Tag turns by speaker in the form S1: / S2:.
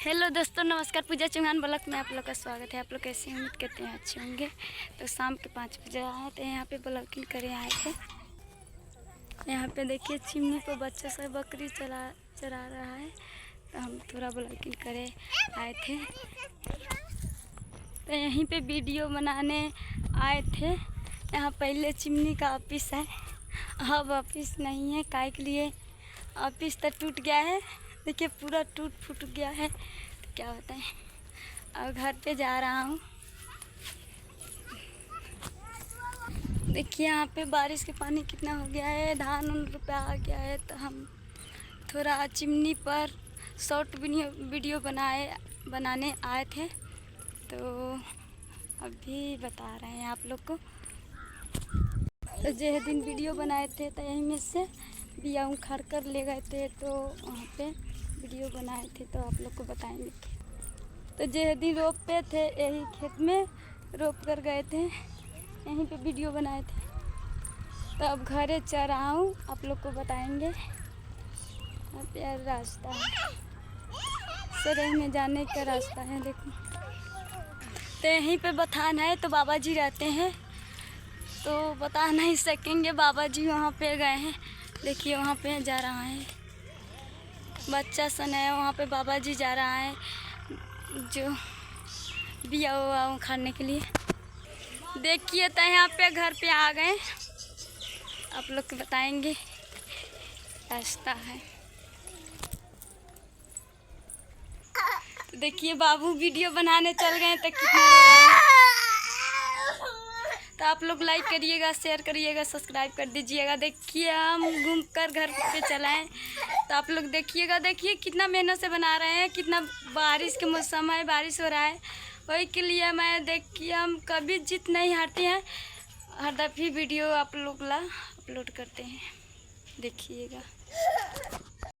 S1: Hello दोस्तों, नमस्कार। पूजा Chauhan blog में आप लोग का स्वागत है। आप लोग कैसे उम्मीद करते हैं अच्छे होंगे। तो शाम के 5 बजे आए थे यहाँ पे, ब्लॉगिंग करे आए थे। यहाँ पे देखिए चिमनी पर बच्चा सब बकरी चरा रहा है, तो हम थोड़ा ब्लॉगिंग करे आए थे। तो यहीं पे वीडियो बनाने आए थे। यहाँ पहले चिमनी का ऑफिस है, अब ऑफिस नहीं है। काय के लिए ऑफिस तो टूट गया है, देखिए पूरा टूट फूट गया है। तो क्या बताएं, अब घर पे जा रहा हूँ। देखिए यहाँ पे बारिश के पानी कितना हो गया है, धान रुपया आ गया है। तो हम थोड़ा चिमनी पर शॉर्ट वीडियो बनाने आए थे, तो अभी बता रहे हैं आप लोग को। तो जो दिन वीडियो बनाए थे तो यहीं में से बिया उखाड़ कर ले गए थे, तो वहाँ पे वीडियो बनाए थे, तो आप लोग को बताएंगे। तो जो दिन रोप पे थे, यही खेत में रोप कर गए थे, यहीं पे वीडियो बनाए थे। तो अब घरे चल रहा हूँ, आप लोग को बताएंगे। यहाँ पे रास्ता है, सरेह में जाने का रास्ता है, देखो। तो यहीं पे बथान है, तो बाबा जी रहते हैं, तो बता नहीं सकेंगे। बाबा जी वहाँ पे गए हैं, देखिए वहाँ पे जा रहा है बच्चा सन है। वहाँ पे बाबा जी जा रहा है जो बिया हुआ उखाड़ने के लिए। देखिए तो यहाँ पे घर पे आ गए, आप लोग को बताएंगे रास्ता है। तो देखिए बाबू वीडियो बनाने चल गए, तो कितना तो आप लोग लाइक करिएगा, शेयर करिएगा, सब्सक्राइब कर दीजिएगा। देखिए हम घूमकर घर पे चलाएं, तो आप लोग देखिएगा। देखिए कितना मेहनत से बना रहे हैं, कितना बारिश के मौसम है, बारिश हो रहा है, वही के लिए मैं देखिए हम कभी जीत नहीं हारते हैं, हर दफ़ी वीडियो आप लोग ला अपलोड करते हैं, देखिएगा।